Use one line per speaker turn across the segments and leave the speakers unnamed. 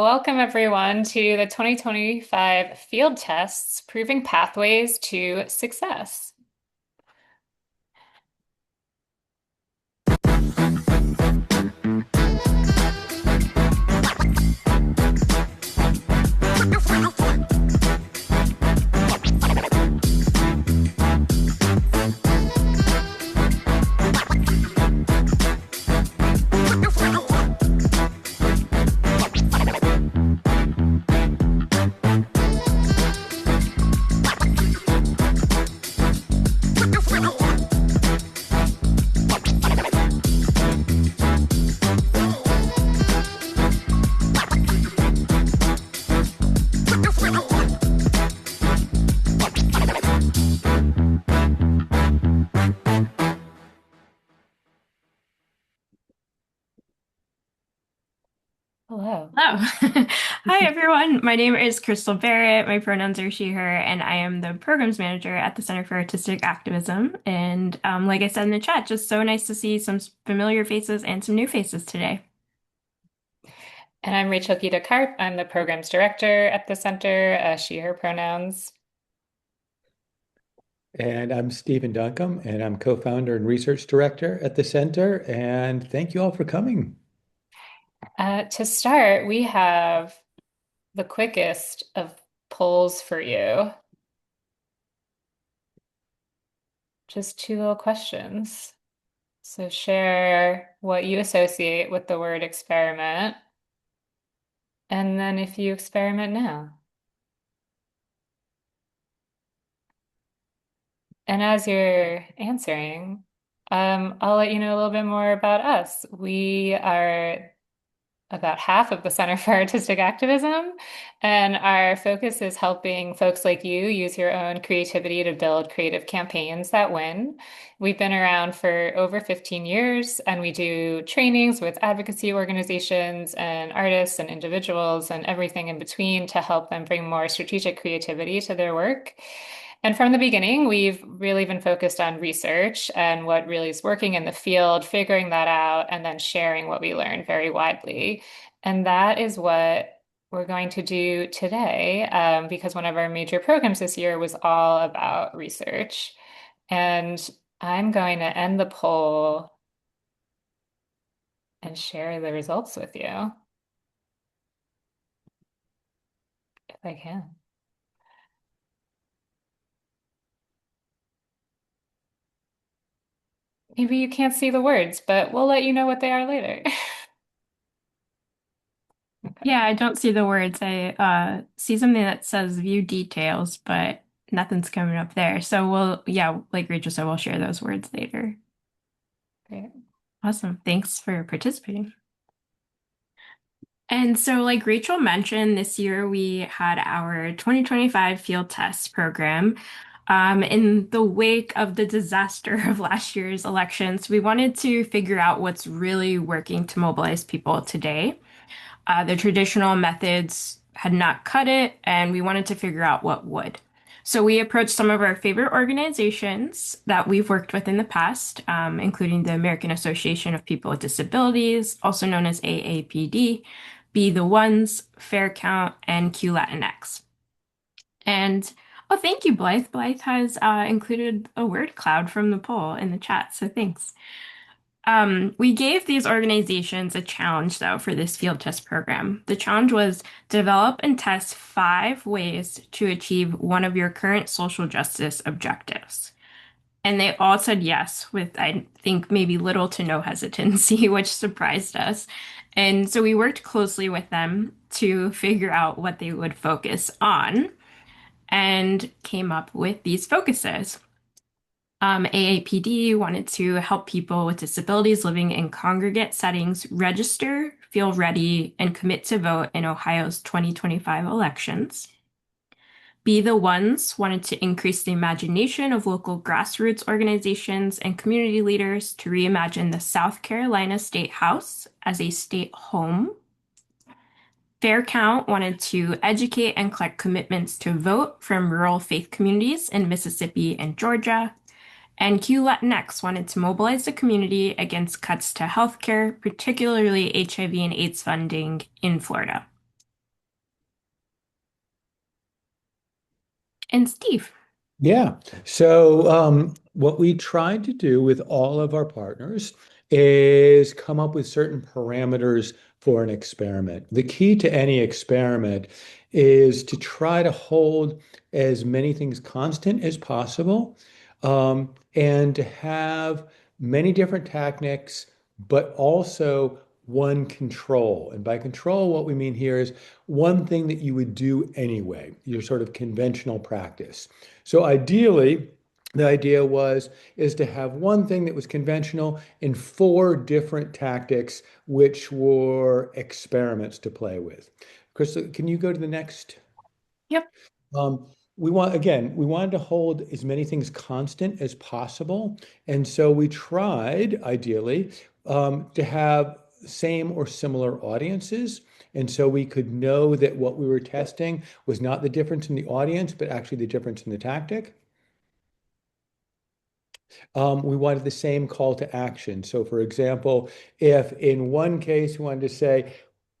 Welcome everyone to the 2025 field tests proving pathways to success. Hello.
Hello. Hi, everyone. My name is Crystal Barrett. My pronouns are she, her, and I am the programs manager at the Center for Artistic Activism. And like I said in the chat, just so nice to see some familiar faces and some new faces today.
And I'm Rachel Gita Karp. I'm the programs director at the center, she, her pronouns.
And I'm Stephen Duncombe, and I'm co-founder and research director at the center. And thank you all for coming.
To start, we have the quickest of polls for you. Just two little questions. So share what you associate with the word experiment, and then if you experiment now. And as you're answering, I'll let you know a little bit more about us. We are about half of the Center for Artistic Activism, and our focus is helping folks like you use your own creativity to build creative campaigns that win. We've been around for over 15 years, and we do trainings with advocacy organizations and artists and individuals and everything in between to help them bring more strategic creativity to their work. And from the beginning, we've really been focused on research and what really is working in the field, figuring that out, and then sharing what we learned very widely. And that is what we're going to do today, because one of our major programs this year was all about research. And I'm going to end the poll and share the results with you, if I can. Maybe you can't see the words, but we'll let you know what they are later.
Yeah, I don't see the words. I see something that says view details, but nothing's coming up there. So yeah, like Rachel said, we'll share those words later.
Great.
Awesome. Thanks for participating. And so, like Rachel mentioned, this year we had our 2025 field test program. In the wake of the disaster of last year's elections, we wanted to figure out what's really working to mobilize people today. The traditional methods had not cut it, and we wanted to figure out what would. So we approached some of our favorite organizations that we've worked with in the past, including the American Association of People with Disabilities, also known as AAPD, Be the Ones, Fair Count, and QLatinx. And oh, thank you, Blythe. Blythe has included a word cloud from the poll in the chat, so thanks. We gave these organizations a challenge, though, for this field test program. The challenge was develop and test 5 ways to achieve one of your current social justice objectives. And they all said yes, with, I think, maybe little to no hesitancy, which surprised us. And so we worked closely with them to figure out what they would focus on and came up with these focuses. AAPD wanted to help people with disabilities living in congregate settings register, feel ready, and commit to vote in Ohio's 2025 elections. Be the Ones wanted to increase the imagination of local grassroots organizations and community leaders to reimagine the South Carolina State House as a state home. Fair Count wanted to educate and collect commitments to vote from rural faith communities in Mississippi and Georgia. And QLatinx wanted to mobilize the community against cuts to healthcare, particularly HIV and AIDS funding in Florida. And Steve.
Yeah. So, what we tried to do with all of our partners is come up with certain parameters for an experiment. The key to any experiment is to try to hold as many things constant as possible, and to have many different techniques, but also one control. And by control, what we mean here is one thing that you would do anyway, your sort of conventional practice. So ideally, the idea was is to have one thing that was conventional and four different tactics, which were experiments to play with. Crystal, can you go to the next?
Yep.
Um, we wanted to hold as many things constant as possible. And so we tried, ideally, to have same or similar audiences. And so we could know that what we were testing was not the difference in the audience, but actually the difference in the tactic. We wanted the same call to action. So, for example, if in one case we wanted to say,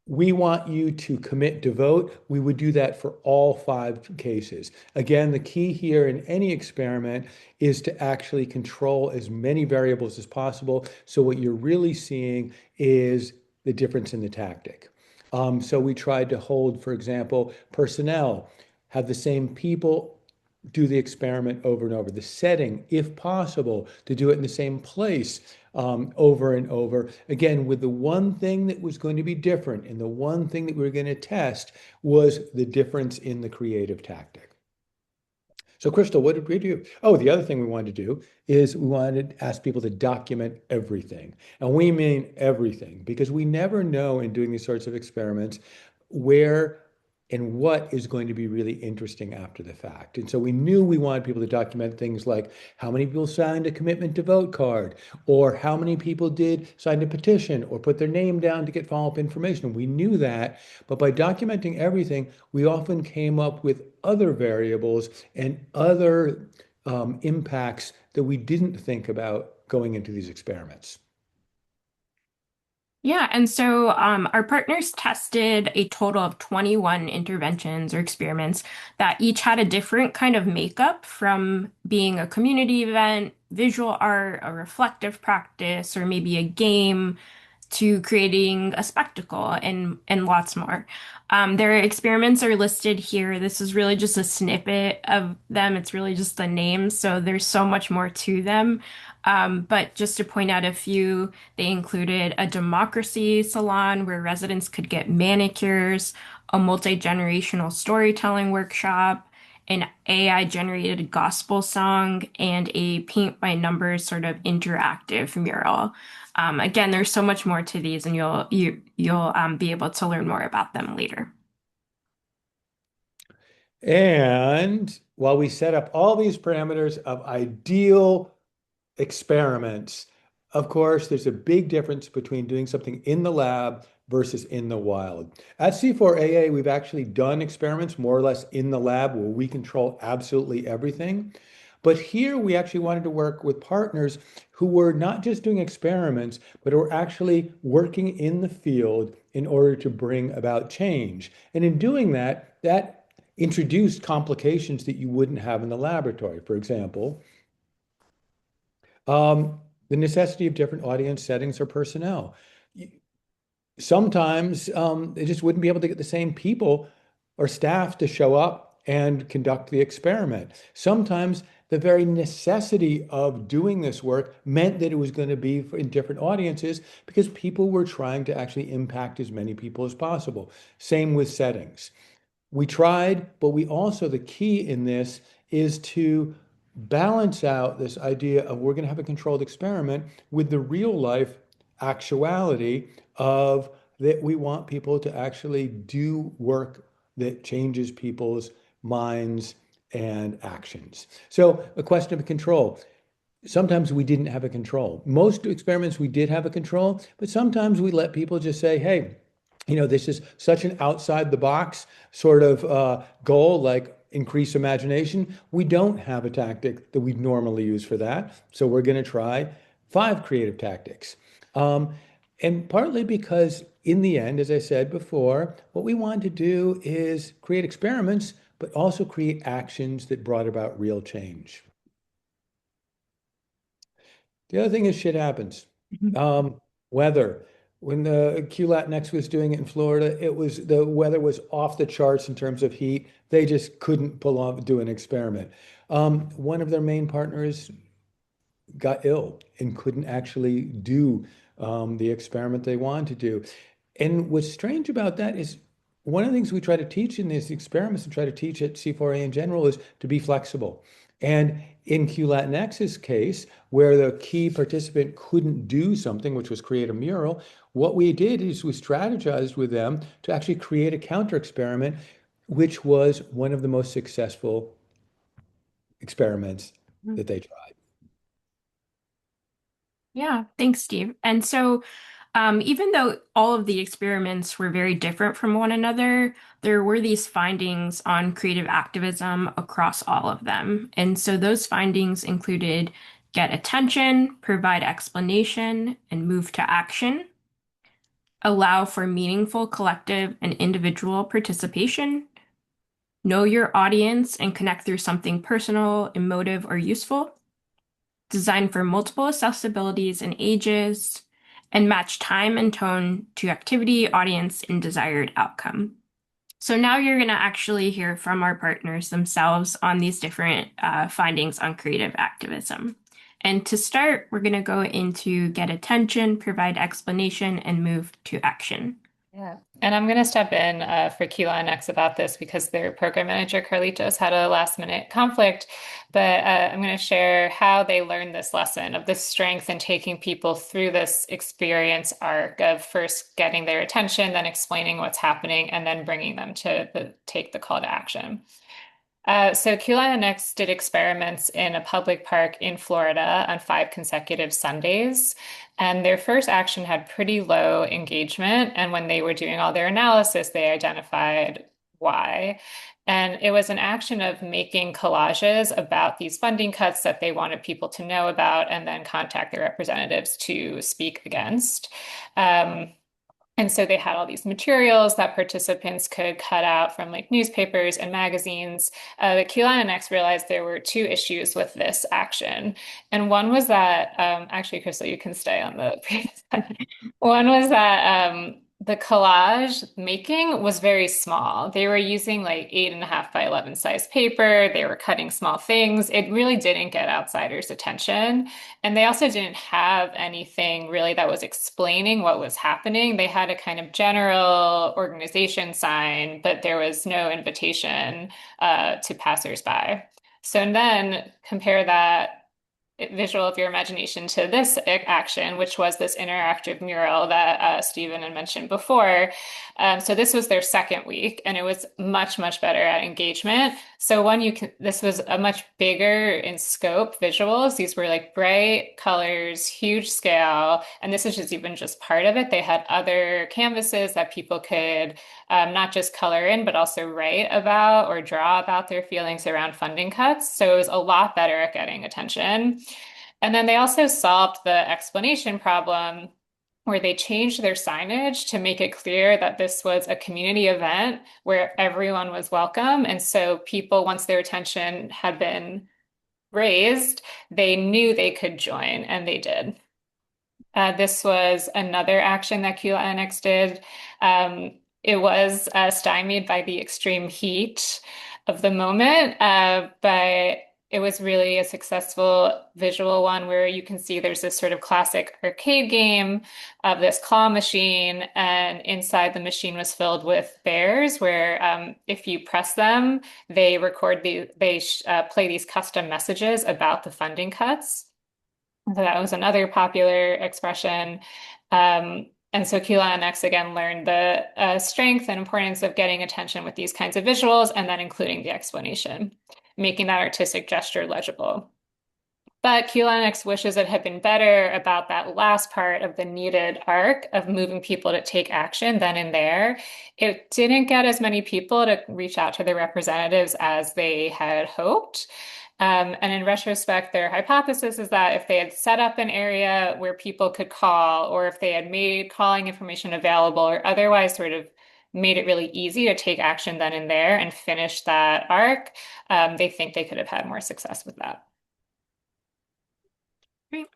we want you to commit to vote, we would do that for all five cases. Again, the key here in any experiment is to actually control as many variables as possible. So, what you're really seeing is the difference in the tactic. So, we tried to hold, for example, personnel, have the same people do the experiment over and over. The setting, if possible, to do it in the same place over and over. Again, with the one thing that was going to be different and the one thing that we were going to test was the difference in the creative tactic. So, Crystal, what did we do? Oh, the other thing we wanted to do is we wanted to ask people to document everything. And we mean everything because we never know in doing these sorts of experiments where and what is going to be really interesting after the fact. And so we knew we wanted people to document things like how many people signed a commitment to vote card, or how many people did sign a petition or put their name down to get follow-up information. We knew that, but by documenting everything, we often came up with other variables and other impacts that we didn't think about going into these experiments.
Yeah, and so our partners tested a total of 21 interventions or experiments that each had a different kind of makeup from being a community event, visual art, a reflective practice, or maybe a game to creating a spectacle and lots more. Their experiments are listed here. This is really just a snippet of them. It's really just the names, so there's so much more to them. But just to point out a few, they included a democracy salon where residents could get manicures, a multi-generational storytelling workshop, an AI-generated gospel song, and a paint by numbers sort of interactive mural. Again, there's so much more to these, and you'll be able to learn more about them later.
And while we set up all these parameters of ideal experiments, of course, there's a big difference between doing something in the lab versus in the wild. At C4AA, we've actually done experiments more or less in the lab where we control absolutely everything. But here we actually wanted to work with partners who were not just doing experiments, but were actually working in the field in order to bring about change. And in doing that, that introduced complications that you wouldn't have in the laboratory. For example, the necessity of different audience settings or personnel. Sometimes they just wouldn't be able to get the same people or staff to show up and conduct the experiment. Sometimes the very necessity of doing this work meant that it was going to be in different audiences because people were trying to actually impact as many people as possible. Same with settings. We tried, but we also, the key in this is to balance out this idea of we're going to have a controlled experiment with the real life actuality of that we want people to actually do work that changes people's minds and actions. So a question of control. Sometimes we didn't have a control. Most experiments we did have a control, but sometimes we let people just say, hey, this is such an outside the box sort of goal, like increase imagination. We don't have a tactic that we normally use for that. So we're going to try five creative tactics. Um, and partly because in the end, as I said before, what we want to do is create experiments but also create actions that brought about real change. The other thing is shit happens.
Mhm.
Weather. When the QLatinx was doing it in Florida, it was the weather was off the charts in terms of heat. They just couldn't pull off do an experiment. One of their main partners got ill and couldn't actually do the experiment they wanted to do. And what's strange about that is one of the things we try to teach in these experiments and try to teach at C4A in general is to be flexible. And in QLatinx's case, where the key participant couldn't do something, which was create a mural, what we did is we strategized with them to actually create a counter experiment, which was one of the most successful experiments that they tried.
Yeah, thanks, Steve. And so, even though all of the experiments were very different from one another, there were these findings on creative activism across all of them. And so those findings included get attention, provide explanation, and move to action, allow for meaningful collective and individual participation, know your audience and connect through something personal, emotive, or useful, designed for multiple accessibilities and ages, and match time and tone to activity, audience, and desired outcome. So now you're going to actually hear from our partners themselves on these different findings on creative activism. And to start, we're going to go into get attention, provide explanation, and move to action.
Yeah. And I'm going to step in for QLatinx about this because their program manager, Carlitos, had a last minute conflict. But I'm going to share how they learned this lesson of the strength in taking people through this experience arc of first getting their attention, then explaining what's happening, and then bringing them to take the call to action. So QLatinx did experiments in a public park in Florida on 5 consecutive Sundays. And their first action had pretty low engagement. And when they were doing all their analysis, they identified why. And it was an action of making collages about these funding cuts that they wanted people to know about and then contact their representatives to speak against. And so they had all these materials that participants could cut out from like newspapers and magazines. But QLatinx realized there were two issues with this action. And one was that, actually, Crystal, you can stay on the previous one. One was that the collage making was very small. They were using like 8.5 by 11 size paper. They were cutting small things. It really didn't get outsiders' attention. And they also didn't have anything really that was explaining what was happening. They had a kind of general organization sign, but there was no invitation to passersby. So then compare that visual of your imagination to this action, which was this interactive mural that Stephen had mentioned before. So this was their second week, and it was much, much better at engagement. So this was a much bigger in scope visuals. These were like bright colors, huge scale, and this is just even just part of it. They had other canvases that people could not just color in, but also write about or draw about their feelings around funding cuts. So it was a lot better at getting attention. And then they also solved the explanation problem where they changed their signage to make it clear that this was a community event where everyone was welcome. And so people, once their attention had been raised, they knew they could join, and they did. This was another action that QLatinx did. It was stymied by the extreme heat of the moment, but it was really a successful visual one where you can see there's this sort of classic arcade game of this claw machine, and inside the machine was filled with bears where if you press them, they play these custom messages about the funding cuts. So that was another popular expression. And so QLatinx again learned the strength and importance of getting attention with these kinds of visuals and then including the explanation, making that artistic gesture legible. But QLatinx wishes it had been better about that last part of the needed arc of moving people to take action then and there. It didn't get as many people to reach out to their representatives as they had hoped. And in retrospect, their hypothesis is that if they had set up an area where people could call, or if they had made calling information available, or otherwise sort of made it really easy to take action then and there and finish that arc, they think they could have had more success with that.
Great.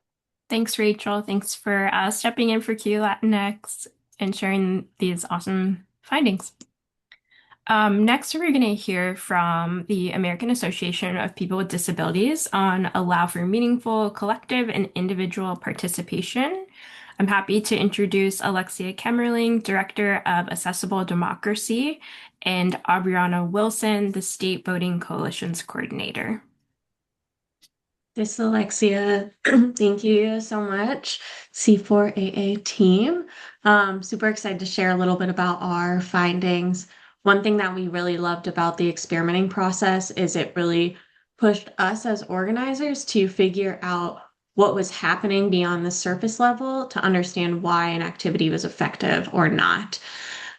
Thanks, Rachel. Thanks for stepping in for QLatinx and sharing these awesome findings. Next, we're going to hear from the American Association of People with Disabilities on allow for meaningful collective and individual participation. I'm happy to introduce Alexia Kemmerling, Director of Accessible Democracy, and Aubriana Wilson, the State Voting Coalition's Coordinator.
This is Alexia. Thank you so much, C4AA team. Super excited to share a little bit about our findings. One thing that we really loved about the experimenting process is it really pushed us as organizers to figure out what was happening beyond the surface level to understand why an activity was effective or not.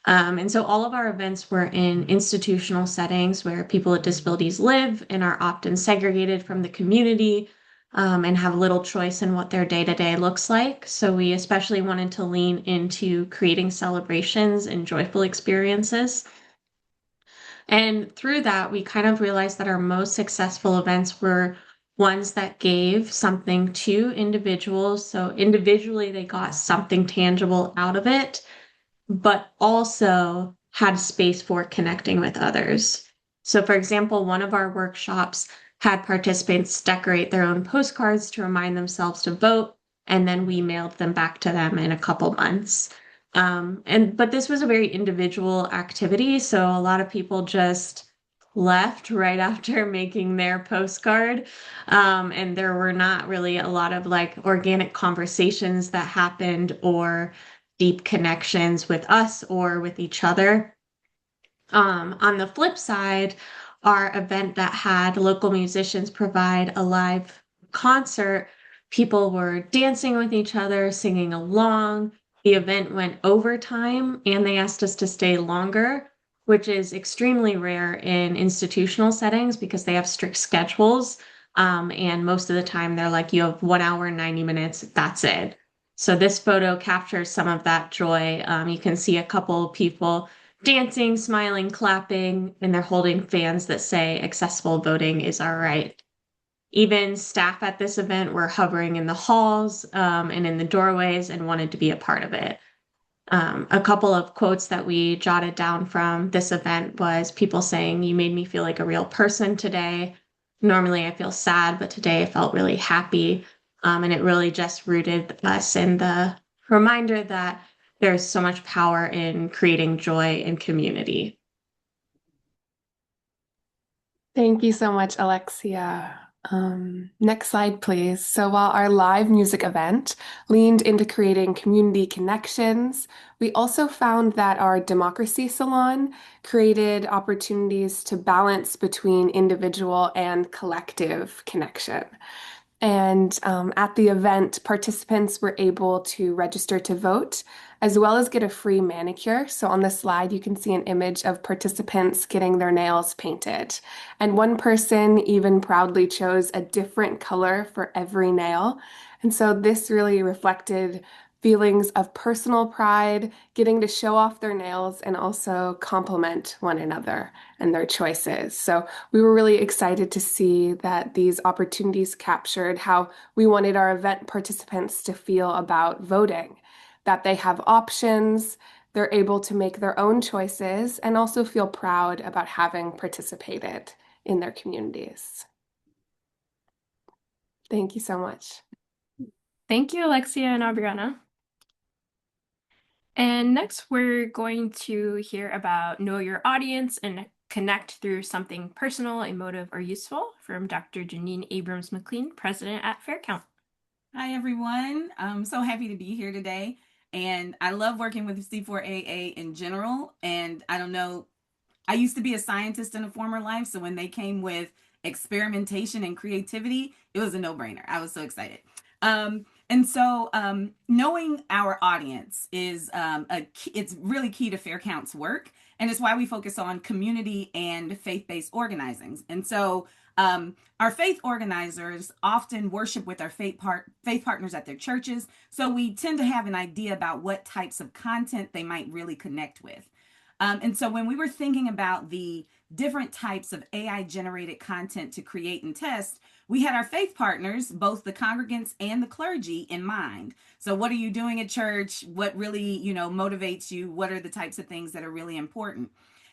And so all of our events were in institutional settings where people with disabilities live and are often segregated from the community, and have little choice in what their day-to-day looks like. So we especially wanted to lean into creating celebrations and joyful experiences. And through that, we kind of realized that our most successful events were ones that gave something to individuals. So individually, they got something tangible out of it, but also had space for connecting with others. So, for example, one of our workshops had participants decorate their own postcards to remind themselves to vote, and then we mailed them back to them in a couple months. But this was a very individual activity, so a lot of people just left right after making their postcard. And there were not really a lot of like organic conversations that happened or deep connections with us or with each other. On the flip side, our event that had local musicians provide a live concert, people were dancing with each other, singing along. The event went overtime and they asked us to stay longer, which is extremely rare in institutional settings because they have strict schedules. And most of the time they're like, you have 1 hour and 90 minutes, that's it. So this photo captures some of that joy. You can see a couple of people dancing, smiling, clapping, and they're holding fans that say accessible voting is our right. Even staff at this event were hovering in the halls and in the doorways and wanted to be a part of it. A couple of quotes that we jotted down from this event was people saying, "You made me feel like a real person today. Normally I feel sad, but today I felt really happy." And it really just rooted us in the reminder that there's so much power in creating joy and community.
Thank you so much, Alexia. Next slide, please. So while our live music event leaned into creating community connections, we also found that our democracy salon created opportunities to balance between individual and collective connection. And at the event, participants were able to register to vote, as well as get a free manicure. So on the slide, you can see an image of participants getting their nails painted. And one person even proudly chose a different color for every nail. And so this really reflected feelings of personal pride, getting to show off their nails and also compliment one another and their choices. So we were really excited to see that these opportunities captured how we wanted our event participants to feel about voting, that they have options, they're able to make their own choices, and also feel proud about having participated in their communities. Thank you so much.
Thank you, Alexia and Aubriana. And next, we're going to hear about know your audience and connect through something personal, emotive, or useful from Dr. Janine Abrams-McLean, president at FairCount.
Hi, everyone. I'm so happy to be here today. And I love working with C4AA in general. And I don't know, I used to be a scientist in a former life. So when they came with experimentation and creativity, it was a no-brainer. I was so excited. Knowing our audience is it's really key to FairCount's work, and it's why we focus on community and faith-based organizing. And so our faith organizers often worship with our faith partners at their churches, so we tend to have an idea about what types of content they might really connect with. And so when we were thinking about the different types of AI generated content to create and test, we had our faith partners, both the congregants and the clergy, in mind. So what are you doing at church? What really, motivates you? What are the types of things that are really important?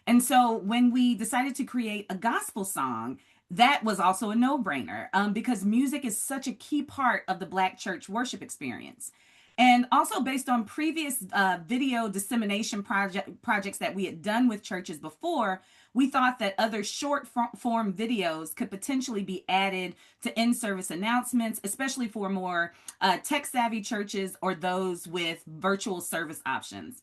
And so when we decided to create a gospel song, that was also a no-brainer, because music is such a key part of the Black church worship experience. And also based on previous video dissemination projects that we had done with churches before, we thought that other short form videos could potentially be added to in-service announcements, especially for more tech-savvy churches or those with virtual service options.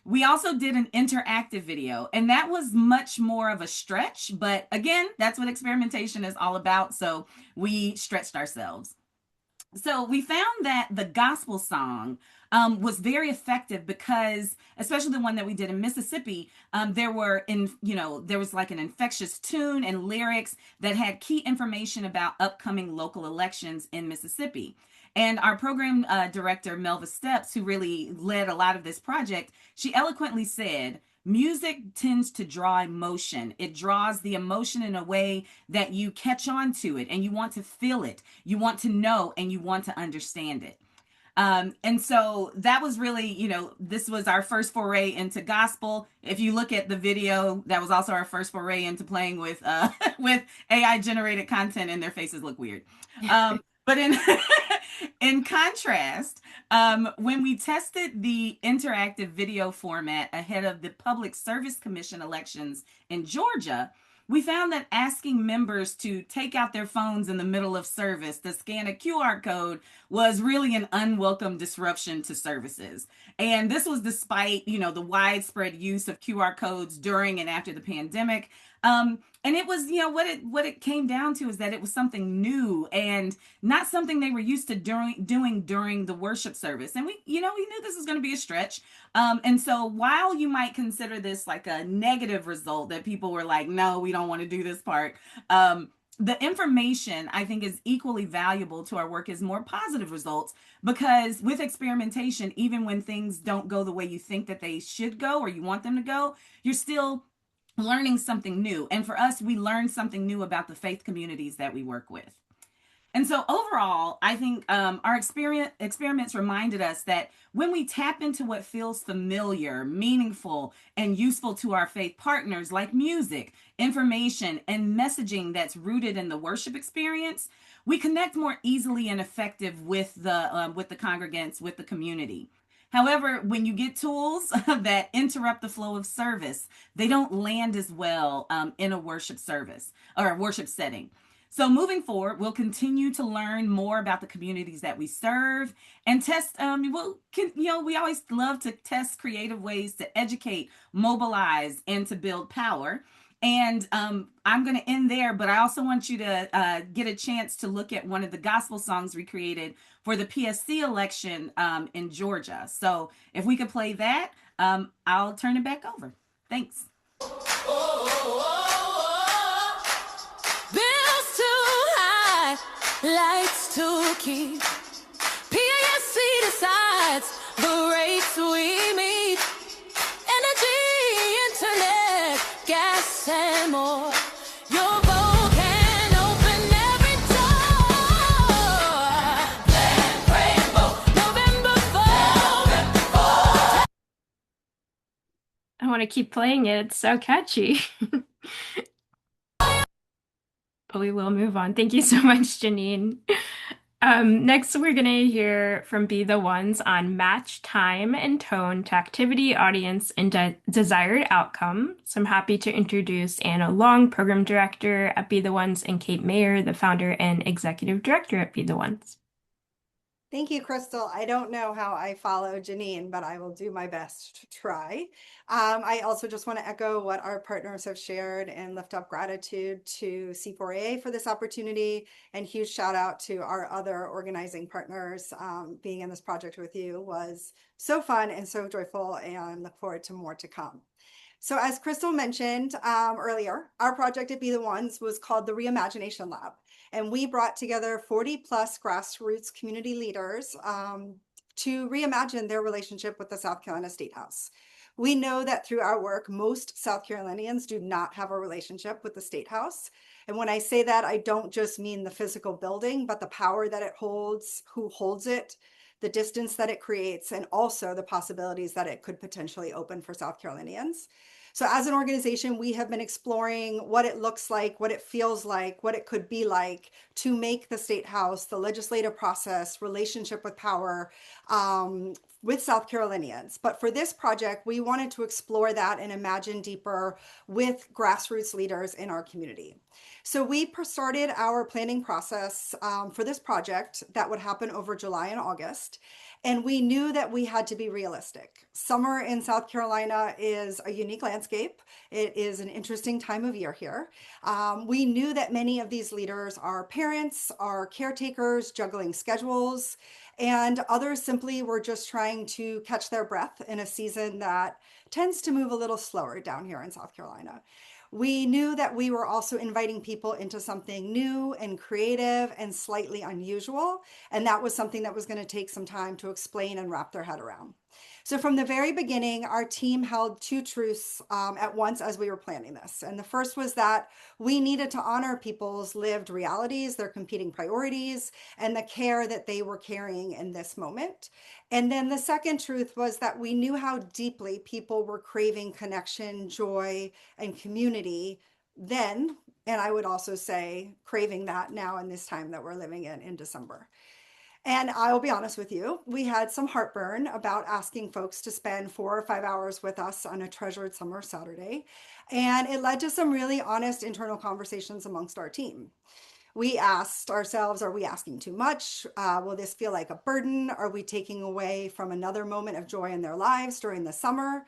We also did an interactive video, and that was much more of a stretch, but again, that's what experimentation is all about. So we stretched ourselves. So we found that the gospel song was very effective because, especially the one that we did in Mississippi, there was like an infectious tune and lyrics that had key information about upcoming local elections in Mississippi. And our program director, Melva Steps, who really led a lot of this project, she eloquently said, music tends to draw emotion. It draws the emotion in a way that you catch on to it and you want to feel it. You want to know and you want to understand it. And so that was really, this was our first foray into gospel. If you look at the video, that was also our first foray into playing with with AI generated content, and their faces look weird. But in contrast, when we tested the interactive video format ahead of the Public Service Commission elections in Georgia, we found that asking members to take out their phones in the middle of service to scan a QR code was really an unwelcome disruption to services. And this was despite, the widespread use of QR codes during and after the pandemic. And it was, what it came down to is that it was something new and not something they were used to doing during the worship service. And we knew this was going to be a stretch. And so while you might consider this like a negative result that people were like, no, we don't want to do this part. The information I think is equally valuable to our work as more positive results, because with experimentation, even when things don't go the way you think that they should go or you want them to go, you're still learning something new. And for us, we learned something new about the faith communities that we work with. And so overall, I think our experiments reminded us that when we tap into what feels familiar, meaningful, and useful to our faith partners, like music, information, and messaging that's rooted in the worship experience, we connect more easily and effective with the congregants, with the community. However, when you get tools that interrupt the flow of service, they don't land as well in a worship service or a worship setting. So moving forward, we'll continue to learn more about the communities that we serve and test. We always love to test creative ways to educate, mobilize, and to build power. And I'm going to end there, but I also want you to get a chance to look at one of the gospel songs we created for the PSC election in Georgia. So if we could play that, I'll turn it back over. Thanks.
Bills too high, lights to keep. PSC decides the rates we meet. Energy, internet, gas, and more. Your vote can open every door. Plan, pray, and vote. November 4th.
I want to keep playing it. It's so catchy. But we will move on. Thank you so much, Janine. Next, we're going to hear from Be the Ones on match time and tone to activity, audience, and desired outcome. So I'm happy to introduce Anna Long, Program Director at Be the Ones, and Kate Mayer, the founder and executive director at Be the Ones.
Thank you, Crystal. I don't know how I follow Janine, but I will do my best to try. I also just want to echo what our partners have shared and lift up gratitude to C4AA for this opportunity, and huge shout out to our other organizing partners. Being in this project with you was so fun and so joyful, and look forward to more to come. So as Crystal mentioned earlier, our project at Be the Ones was called the Reimagination Lab. And we brought together 40 plus grassroots community leaders to reimagine their relationship with the South Carolina State House. We know that through our work, most South Carolinians do not have a relationship with the State House. And when I say that, I don't just mean the physical building, but the power that it holds, who holds it, the distance that it creates, and also the possibilities that it could potentially open for South Carolinians. So as an organization, we have been exploring what it looks like, what it feels like, what it could be like to make the State House, the legislative process, relationship with power, with South Carolinians. But for this project, we wanted to explore that and imagine deeper with grassroots leaders in our community. So we started our planning process for this project that would happen over July and August. And we knew that we had to be realistic. Summer in South Carolina is a unique landscape. It is an interesting time of year here. We knew that many of these leaders are parents, are caretakers, juggling schedules, and others simply were just trying to catch their breath in a season that tends to move a little slower down here in South Carolina. We knew that we were also inviting people into something new and creative and slightly unusual. And that was something that was going to take some time to explain and wrap their head around. So from the very beginning, our team held two truths at once as we were planning this. And the first was that we needed to honor people's lived realities, their competing priorities, and the care that they were carrying in this moment. And then the second truth was that we knew how deeply people were craving connection, joy, and community then. And I would also say craving that now in this time that we're living in December. And I will be honest with you, we had some heartburn about asking folks to spend 4 or 5 hours with us on a treasured summer Saturday. And it led to some really honest internal conversations amongst our team. We asked ourselves, are we asking too much? Will this feel like a burden? Are we taking away from another moment of joy in their lives during the summer?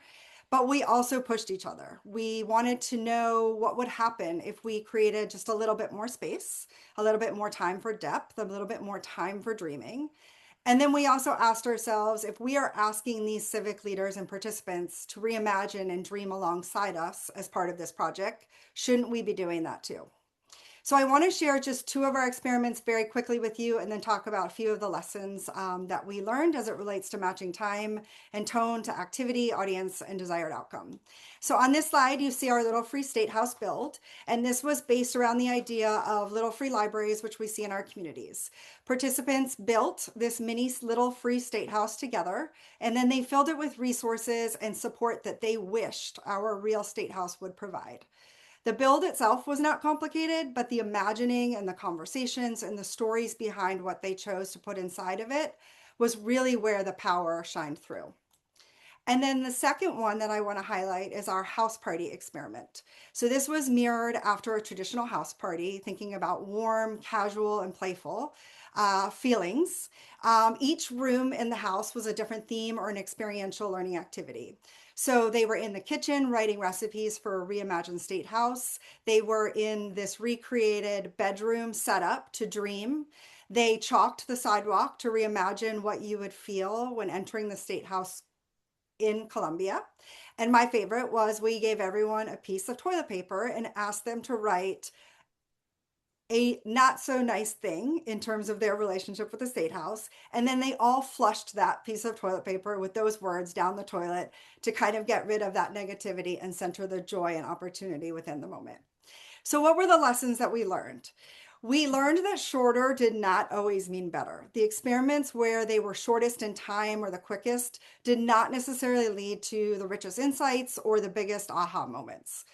But we also pushed each other. We wanted to know what would happen if we created just a little bit more space, a little bit more time for depth, a little bit more time for dreaming. And then we also asked ourselves, if we are asking these civic leaders and participants to reimagine and dream alongside us as part of this project, shouldn't we be doing that too? So I want to share just two of our experiments very quickly with you and then talk about a few of the lessons that we learned as it relates to matching time and tone to activity, audience, and desired outcome. So on this slide, you see our Little Free State House build, and this was based around the idea of little free libraries, which we see in our communities. Participants built this mini Little Free State House together, and then they filled it with resources and support that they wished our real State House would provide. The build itself was not complicated, but the imagining and the conversations and the stories behind what they chose to put inside of it was really where the power shined through. And then the second one that I want to highlight is our house party experiment. So this was mirrored after a traditional house party, thinking about warm, casual, and playful feelings. Each room in the house was a different theme or an experiential learning activity. So they were in the kitchen writing recipes for a reimagined state house. They were in this recreated bedroom setup to dream. They chalked the sidewalk to reimagine what you would feel when entering the state house in Columbia. And my favorite was we gave everyone a piece of toilet paper and asked them to write a not so nice thing in terms of their relationship with the state house. And then they all flushed that piece of toilet paper with those words down the toilet to kind of get rid of that negativity and center the joy and opportunity within the moment. So what were the lessons that we learned? We learned that shorter did not always mean better. The experiments where they were shortest in time or the quickest did not necessarily lead to the richest insights or the biggest aha moments.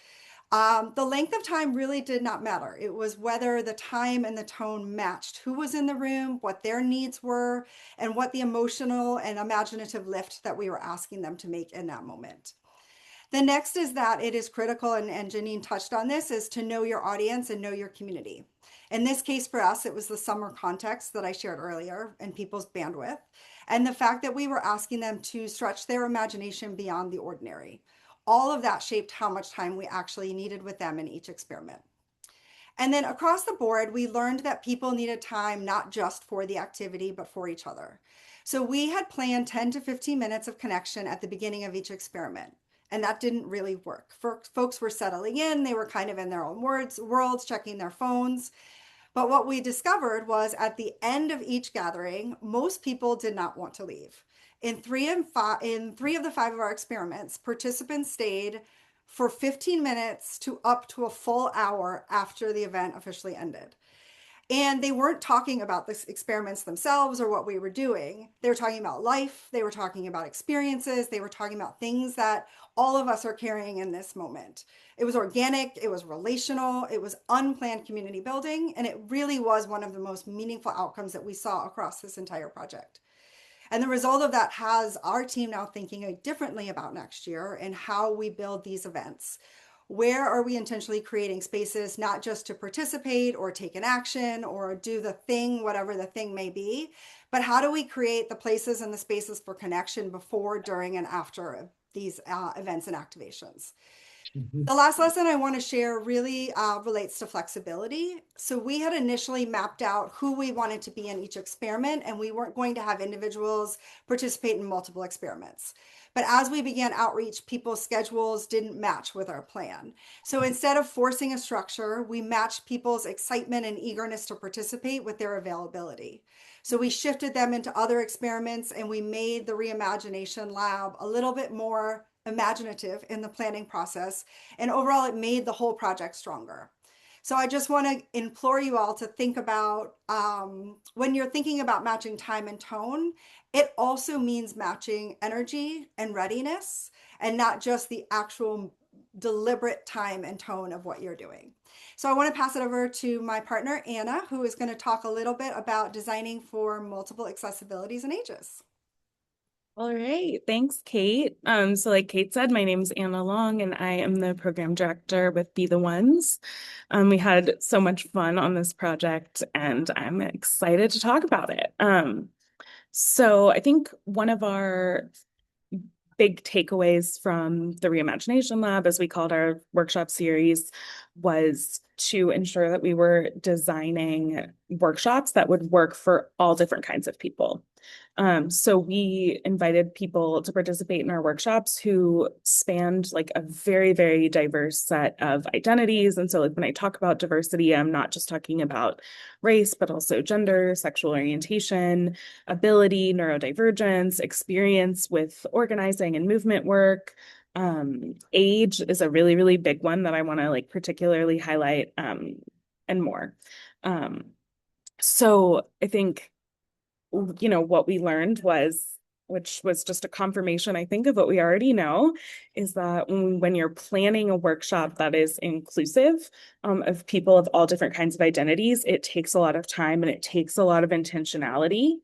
The length of time really did not matter. It was whether the time and the tone matched who was in the room, what their needs were, and what the emotional and imaginative lift that we were asking them to make in that moment. The next is that it is critical, and Janine touched on this, is to know your audience and know your community. In this case for us, it was the summer context that I shared earlier and people's bandwidth, and the fact that we were asking them to stretch their imagination beyond the ordinary. All of that shaped how much time we actually needed with them in each experiment. And then across the board, we learned that people needed time not just for the activity, but for each other. So we had planned 10 to 15 minutes of connection at the beginning of each experiment. And that didn't really work. Folks were settling in, they were kind of in their own worlds, checking their phones. But what we discovered was at the end of each gathering, most people did not want to leave. In three of the five of our experiments, participants stayed for 15 minutes to up to a full hour after the event officially ended. And they weren't talking about the experiments themselves or what we were doing. They were talking about life. They were talking about experiences. They were talking about things that all of us are carrying in this moment. It was organic. It was relational. It was unplanned community building. And it really was one of the most meaningful outcomes that we saw across this entire project. And the result of that has our team now thinking differently about next year and how we build these events. Where are we intentionally creating spaces, not just to participate or take an action or do the thing, whatever the thing may be, but how do we create the places and the spaces for connection before, during, and after these events and activations?
Mhm.
The last lesson I want to share really relates to flexibility. So we had initially mapped out who we wanted to be in each experiment, and we weren't going to have individuals participate in multiple experiments. But as we began outreach, people's schedules didn't match with our plan. So instead of forcing a structure, we matched people's excitement and eagerness to participate with their availability. So we shifted them into other experiments, and we made the reimagination lab a little bit more imaginative in the planning process. And overall, it made the whole project stronger. So I just want to implore you all to think about when you're thinking about matching time and tone, it also means matching energy and readiness and not just the actual deliberate time and tone of what you're doing. So I want to pass it over to my partner, Anna, who is going to talk a little bit about designing for multiple accessibilities and ages.
All right, thanks, Kate. So like Kate said, my name's Anna Long, and I am the program director with Be the Ones. We had so much fun on this project, and I'm excited to talk about it. So I think one of our big takeaways from the Reimagination Lab, as we called our workshop series, was to ensure that we were designing workshops that would work for all different kinds of people. So we invited people to participate in our workshops who spanned like a very, very diverse set of identities. And so like when I talk about diversity, I'm not just talking about race, but also gender, sexual orientation, ability, neurodivergence, experience with organizing and movement work. Age is a really, really big one that I want to like particularly highlight, and more. So I think what we learned was, which was just a confirmation, I think, of what we already know, is that when you're planning a workshop that is inclusive of people of all different kinds of identities, it takes a lot of time and it takes a lot of intentionality.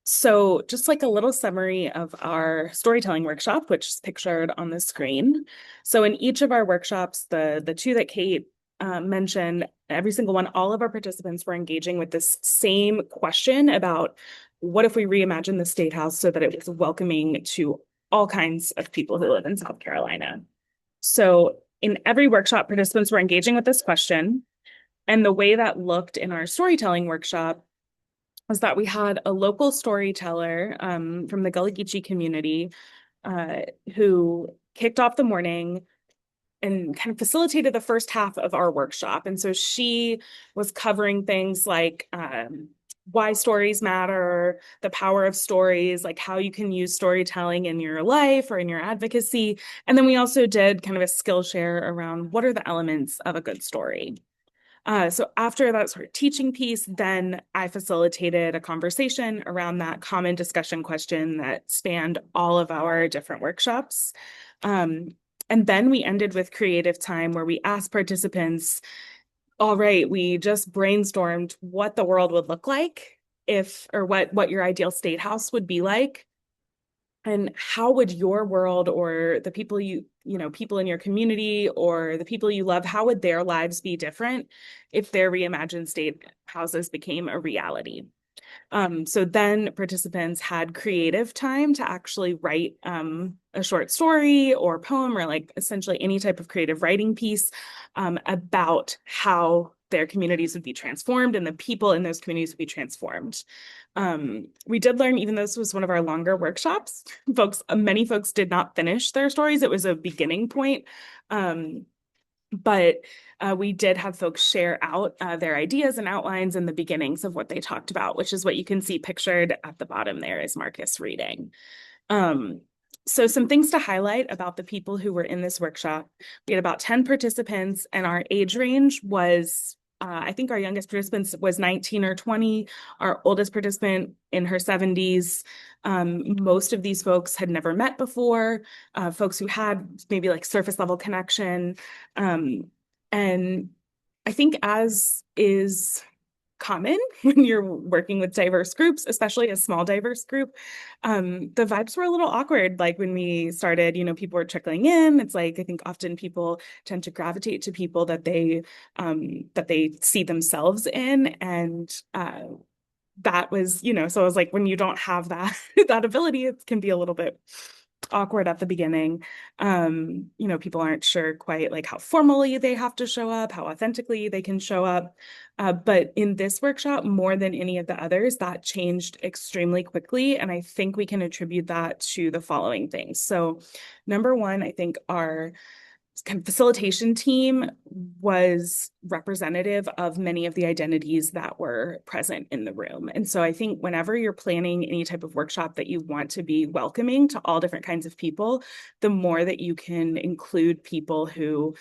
So just like a little summary of our storytelling workshop, which is pictured on the screen. So in each of our workshops, the two that Kate mentioned, every single one, all of our participants were engaging with this same question about what if we reimagine the State House so that it was welcoming to all kinds of people who live in South Carolina. So in every workshop, participants were engaging with this question. And the way that looked in our storytelling workshop was that we had a local storyteller from the Gullah Geechee community who kicked off the morning and kind of facilitated the first half of our workshop. And so she was covering things like why stories matter, the power of stories, like how you can use storytelling in your life or in your advocacy. And then we also did kind of a skill share around what are the elements of a good story. So after that sort of teaching piece, then I facilitated a conversation around that common discussion question that spanned all of our different workshops. And then we ended with creative time where we asked participants, all right, we just brainstormed what the world would look like or what your ideal state house would be like. And how would your world or the people people in your community or the people you love, how would their lives be different if their reimagined state houses became a reality? So then participants had creative time to actually write a short story or poem or like essentially any type of creative writing piece about how their communities would be transformed and the people in those communities would be transformed. We did learn, even though this was one of our longer workshops, many folks did not finish their stories. It was a beginning point. But we did have folks share out their ideas and outlines and the beginnings of what they talked about, which is what you can see pictured at the bottom there is Marcus reading. So some things to highlight about the people who were in this workshop. We had about 10 participants, and our age range was, I think our youngest participant was 19 or 20, our oldest participant in her 70s. Most of these folks had never met before, folks who had maybe like surface level connection. And I think, as is common when you're working with diverse groups, especially a small diverse group, the vibes were a little awkward. Like when we started, people were trickling in. It's like, I think often people tend to gravitate to people that they see themselves in. And that was, so I was like, when you don't have that that ability, it can be a little bit awkward at the beginning. People aren't sure quite like how formally they have to show up, how authentically they can show up. But in this workshop, more than any of the others, that changed extremely quickly. And I think we can attribute that to the following things. So number one, I think our kind of facilitation team was representative of many of the identities that were present in the room. And so I think whenever you're planning any type of workshop that you want to be welcoming to all different kinds of people, the more that you can include people who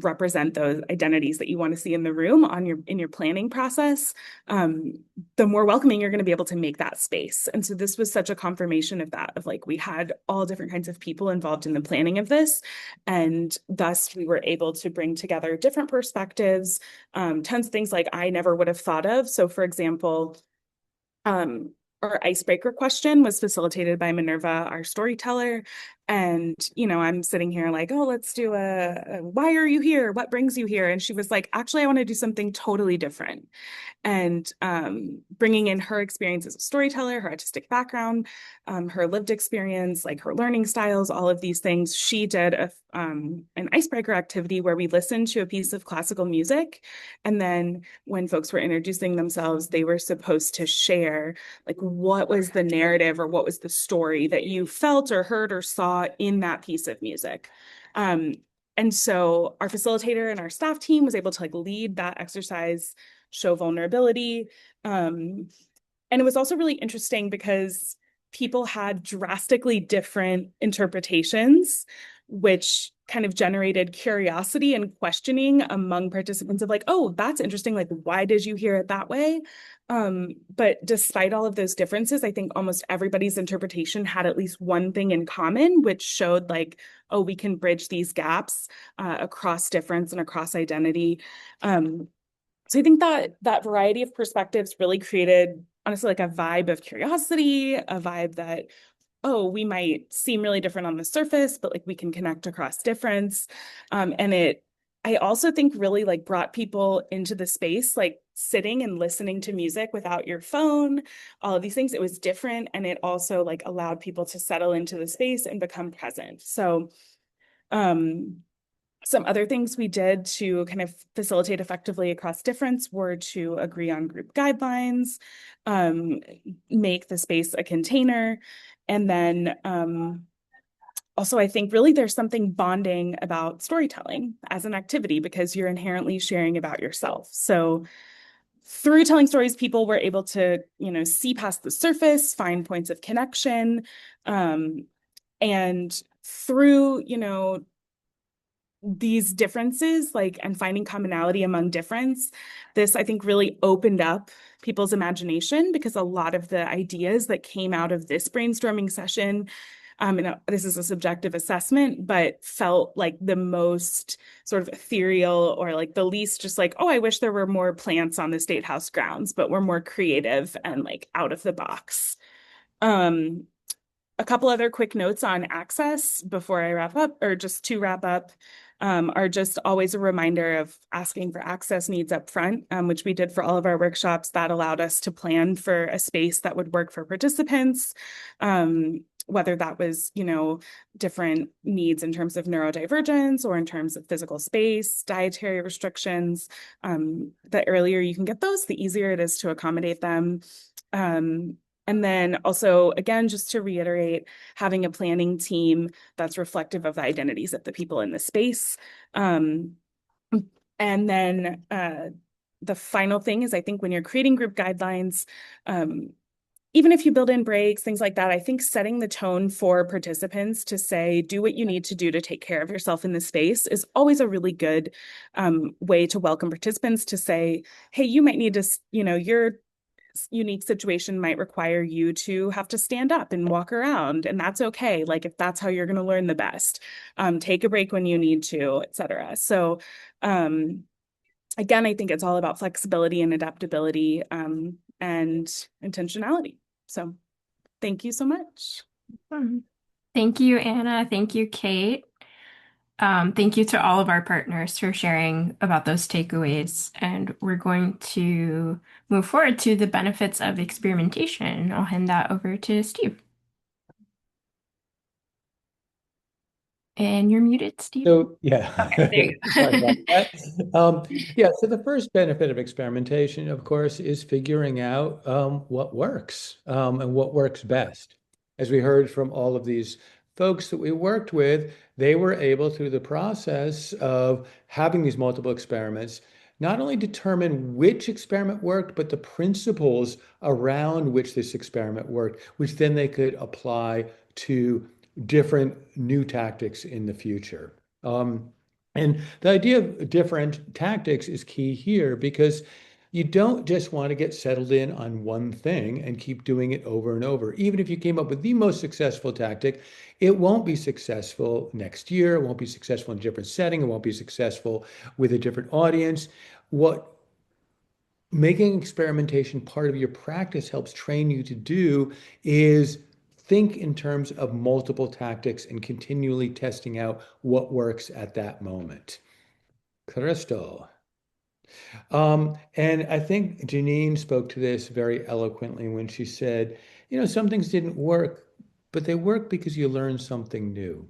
represent those identities that you want to see in the room in your planning process, the more welcoming you're going to be able to make that space. And so this was such a confirmation of that, of like, we had all different kinds of people involved in the planning of this. And thus we were able to bring together different perspectives, tons of things like I never would have thought of. So for example, our icebreaker question was facilitated by Minerva, our storyteller. And, I'm sitting here like, oh, let's do why are you here? What brings you here? And she was like, actually, I want to do something totally different. And bringing in her experience as a storyteller, her artistic background, her lived experience, like her learning styles, all of these things, she did an icebreaker activity where we listened to a piece of classical music. And then when folks were introducing themselves, they were supposed to share like what was the narrative or what was the story that you felt or heard or saw in that piece of music. And so our facilitator and our staff team was able to like lead that exercise, show vulnerability. And it was also really interesting because people had drastically different interpretations, which kind of generated curiosity and questioning among participants of like, oh, that's interesting. Like, why did you hear it that way? But despite all of those differences, I think almost everybody's interpretation had at least one thing in common, which showed like, oh, we can bridge these gaps across difference and across identity. So I think that variety of perspectives really created, honestly, like a vibe of curiosity, a vibe that, oh, we might seem really different on the surface, but like we can connect across difference. I also think really like brought people into the space, like sitting and listening to music without your phone, all of these things. It was different. And it also like allowed people to settle into the space and become present. So, some other things we did to kind of facilitate effectively across difference were to agree on group guidelines, make the space a container, and then also, I think really there's something bonding about storytelling as an activity because you're inherently sharing about yourself. So through telling stories, people were able to, see past the surface, find points of connection, and through, these differences, like, and finding commonality among difference, this, I think, really opened up people's imagination because a lot of the ideas that came out of this brainstorming session, and this is a subjective assessment, but felt like the most sort of ethereal or like the least just like, oh, I wish there were more plants on the State House grounds, but were more creative and like out of the box. A couple other quick notes on access before I wrap up, or just to wrap up, are just always a reminder of asking for access needs up front, which we did for all of our workshops. That allowed us to plan for a space that would work for participants, whether that was, different needs in terms of neurodivergence or in terms of physical space, dietary restrictions. The earlier you can get those, the easier it is to accommodate them. And then also, again, just to reiterate, having a planning team that's reflective of the identities of the people in the space. And then the final thing is, I think when you're creating group guidelines, even if you build in breaks, things like that, I think setting the tone for participants to say, do what you need to do to take care of yourself in this space is always a really good way to welcome participants to say, hey, you might need to, your unique situation might require you to have to stand up and walk around, and that's okay. Like if that's how you're going to learn the best, take a break when you need to, etc. So again, I think it's all about flexibility and adaptability and intentionality. So thank you so much.
Thank you, Anna. Thank you, Kate. Thank you to all of our partners for sharing about those takeaways. And we're going to move forward to the benefits of experimentation. I'll hand that over to Steve. And you're muted, Steve.
So yeah,
Okay, there you
sorry about
go.
that. Yeah, so the first benefit of experimentation, of course, is figuring out what works and what works best. As we heard from all of these folks that we worked with, they were able, through the process of having these multiple experiments, not only determine which experiment worked, but the principles around which this experiment worked, which then they could apply to different new tactics in the future. And the idea of different tactics is key here because you don't just want to get settled in on one thing and keep doing it over and over. Even if you came up with the most successful tactic, it won't be successful next year. It won't be successful in a different setting. It won't be successful with a different audience. What making experimentation part of your practice helps train you to do is think in terms of multiple tactics and continually testing out what works at that moment. Crystal. And I think Janine spoke to this very eloquently when she said, some things didn't work, but they worked because you learned something new.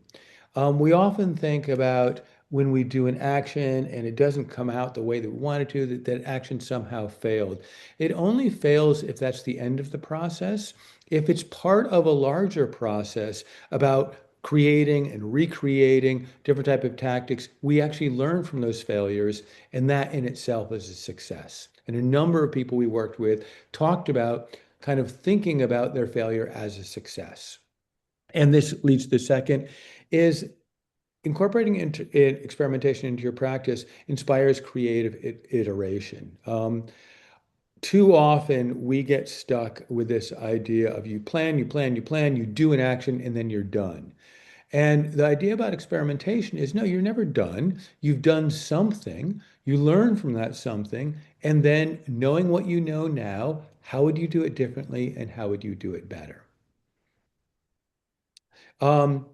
We often think about when we do an action and it doesn't come out the way that we wanted to, that action somehow failed. It only fails if that's the end of the process. If it's part of a larger process about creating and recreating different type of tactics, we actually learn from those failures, and that in itself is a success. And a number of people we worked with talked about kind of thinking about their failure as a success. And this leads to the second is incorporating experimentation into your practice inspires creative iteration. Too often we get stuck with this idea of you plan, you do an action, and then you're done. And the idea about experimentation is no, you're never done. You've done something, you learn from that something, and then knowing what you know now, how would you do it differently and how would you do it better? Um,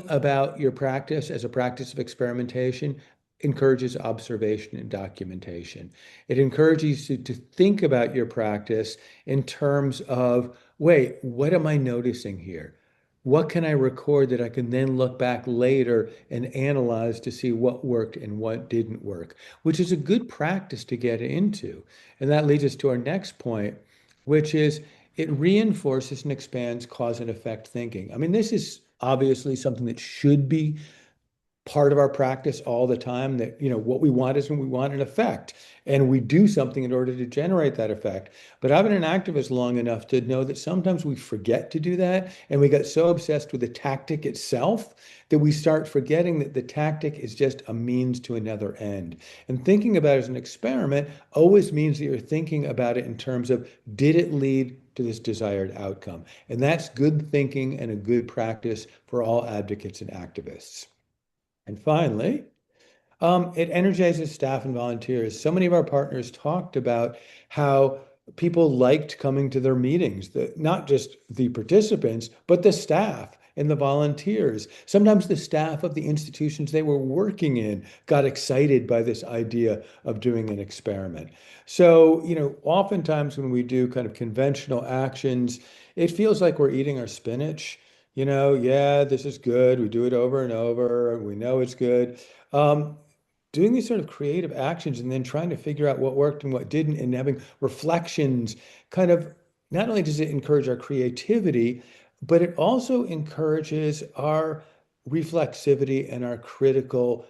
about your practice as a practice of experimentation encourages observation and documentation. It encourages you to think about your practice in terms of, wait, what am I noticing here? What can I record that I can then look back later and analyze to see what worked and what didn't work, which is a good practice to get into. And that leads us to our next point, which is it reinforces and expands cause and effect thinking. I mean, this is obviously something that should be part of our practice all the time, that what we want is when we want an effect and we do something in order to generate that effect. But I've been an activist long enough to know that sometimes we forget to do that, and we get so obsessed with the tactic itself that we start forgetting that the tactic is just a means to another end. And thinking about it as an experiment always means that you're thinking about it in terms of, did it lead to this desired outcome? And that's good thinking and a good practice for all advocates and activists. And finally, it energizes staff and volunteers. So many of our partners talked about how people liked coming to their meetings, not just the participants, but the staff and the volunteers. Sometimes the staff of the institutions they were working in got excited by this idea of doing an experiment. So, oftentimes when we do kind of conventional actions, it feels like we're eating our spinach. Yeah, this is good. We do it over and over, and we know it's good. Doing these sort of creative actions and then trying to figure out what worked and what didn't, and having reflections, kind of not only does it encourage our creativity, but it also encourages our reflexivity and our critical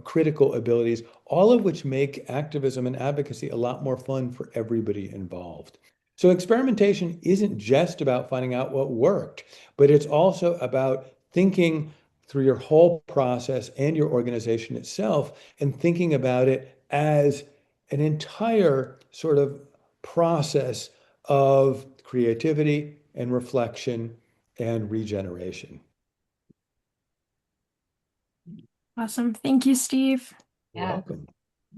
critical abilities, all of which make activism and advocacy a lot more fun for everybody involved. So experimentation isn't just about finding out what worked, but it's also about thinking through your whole process and your organization itself and thinking about it as an entire sort of process of creativity and reflection and regeneration.
Awesome. Thank you, Steve.
You're
Yeah.
welcome.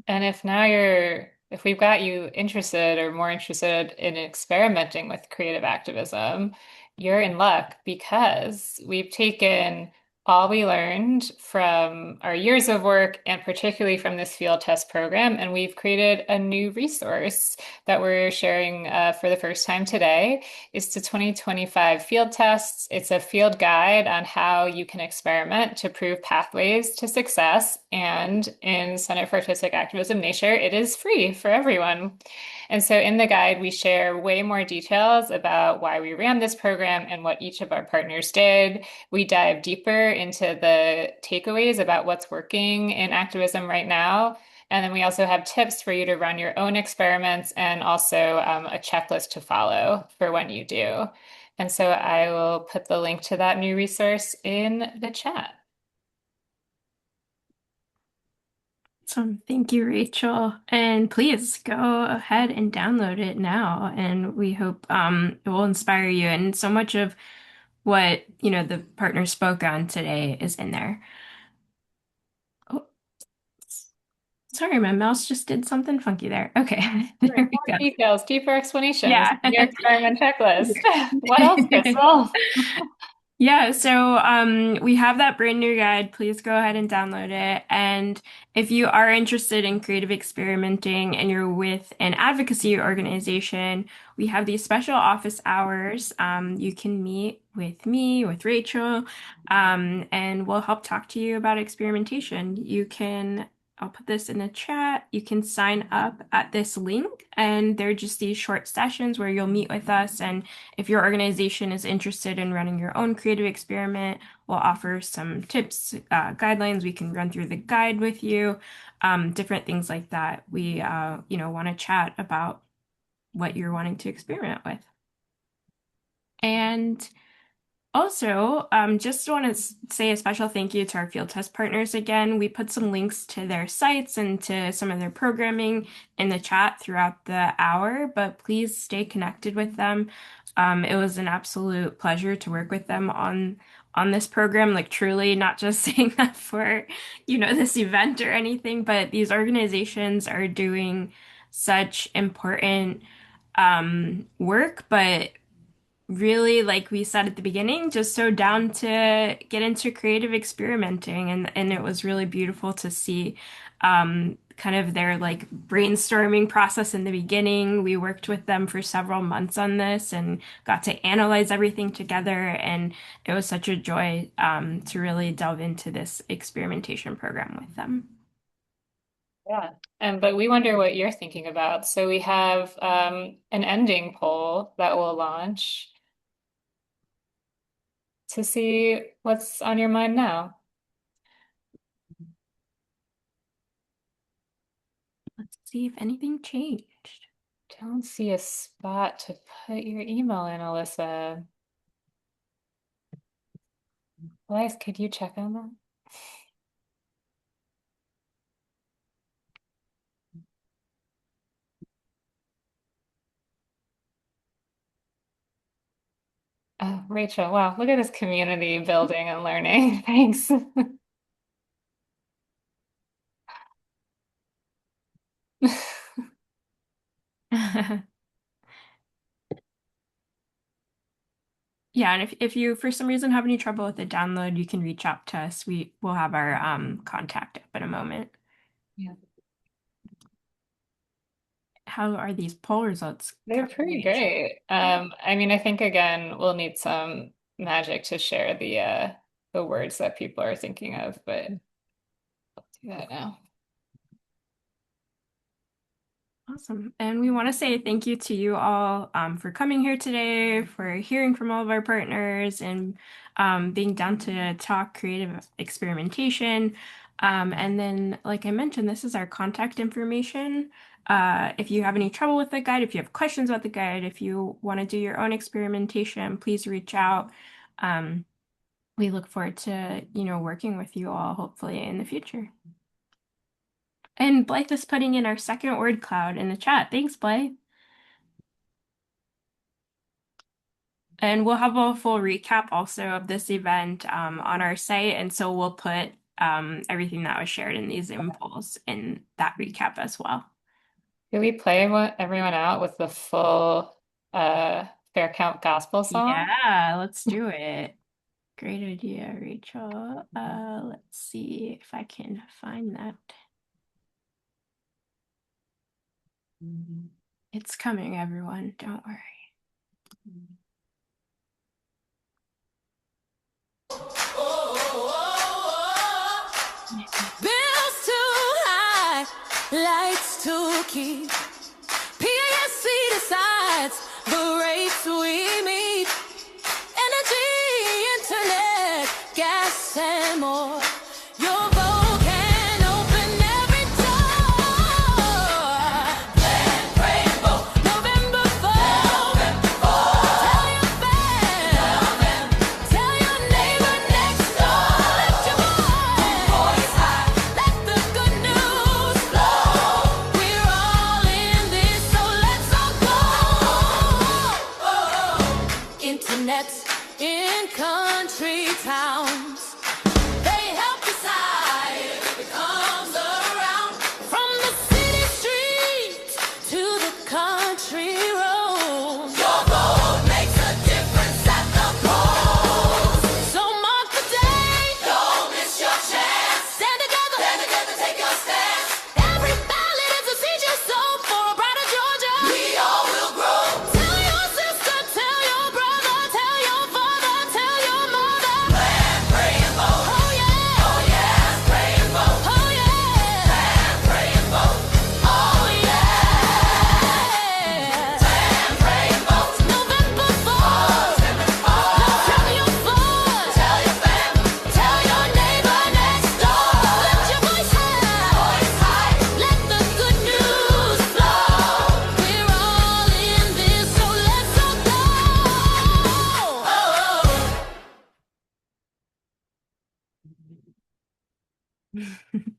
And if we've got you interested or more interested in experimenting with creative activism, you're in luck because we've taken all we learned from our years of work and particularly from this field test program, and we've created a new resource that we're sharing for the first time today. It's the 2025 field tests. It's a field guide on how you can experiment to prove pathways to success. And in Center for Artistic Activism Nature, it is free for everyone. And so in the guide, we share way more details about why we ran this program and what each of our partners did. We dive deeper into the takeaways about what's working in activism right now. And then we also have tips for you to run your own experiments and also a checklist to follow for when you do. And so I will put the link to that new resource in the chat.
Awesome. Thank you, Rachel. And please go ahead and download it now. And we hope it will inspire you. And so much of what, the partner spoke on today is in there. Oh, sorry, my mouse just did something funky there. Okay, there we go.
Details, deeper explanations,
Yeah.
your experiment checklist. What else, Crystal?
Yeah, so we have that brand new guide. Please go ahead and download it. And if you are interested in creative experimenting and you're with an advocacy organization, we have these special office hours. You can meet with me, with Rachel, and we'll help talk to you about experimentation. I'll put this in the chat. You can sign up at this link, and they're just these short sessions where you'll meet with us. And if your organization is interested in running your own creative experiment, we'll offer some tips, guidelines. We can run through the guide with you, different things like that. We, want to chat about what you're wanting to experiment with. And also, just want to say a special thank you to our field test partners again. We put some links to their sites and to some of their programming in the chat throughout the hour, but please stay connected with them. It was an absolute pleasure to work with them on this program, like truly not just saying that for, this event or anything, but these organizations are doing such important work, but really, like we said at the beginning, just so down to get into creative experimenting. And it was really beautiful to see kind of their like brainstorming process in the beginning. We worked with them for several months on this and got to analyze everything together. And it was such a joy to really delve into this experimentation program with them.
Yeah. But we wonder what you're thinking about. So we have an ending poll that will launch to see what's on your mind now.
Let's see if anything changed.
Don't see a spot to put your email in, Alyssa. Elias, could you check on that? Oh, Rachel, wow, look at this community building and learning. Thanks.
Yeah, and if you for some reason have any trouble with the download, you can reach out to us. We will have our contact up in a moment.
Yeah.
How are these poll results
They're
coming,
pretty
Rachel?
great. I think again, we'll need some magic to share the words that people are thinking of, but I'll do that now.
Awesome. And we want to say thank you to you all for coming here today, for hearing from all of our partners, and being down to talk creative experimentation. And then, like I mentioned, this is our contact information. If you have any trouble with the guide, if you have questions about the guide, if you want to do your own experimentation, please reach out. We look forward to, working with you all hopefully in the future. And Blythe is putting in our second word cloud in the chat. Thanks, Blythe. And we'll have a full recap also of this event on our site. And so we'll put everything that was shared in these Zoom polls in that recap as well.
Can we play everyone out with the full Fair Count Gospel song?
Yeah, let's do it. Great idea, Rachel. Let's see if I can find that. It's coming, everyone. Don't worry.
Bills too high, lights to keep. PASC decides the rates we meet. Energy, internet, gas, and more. Your vote can open every door. Plan, pray, and vote. November 4th. Tell your fam. Tell your neighbor next door. Lift your voice high. Let the good news flow. We're all in this, so let's all go. Internet's in country towns. They help decide if it comes around. From the city streets to the country roads. Your vote makes a difference at the polls. So mark the day. Don't miss your chance. Stand together. Stand together, take your stance. Every ballot is a seed you sow for a brighter Georgia. We all will grow. Tell your sister, tell your brother, tell your father, tell your mother. Plan, pray, and vote. Oh yeah. Oh yes, pray and vote. Oh yeah. Plan, pray, and vote. Oh yeah. Plan, pray, and vote. November 4th. Now tell your voice. Tell your family. Tell your neighbor next door. Lift your voice high. Let the good news flow. We're all in this, so let's all go.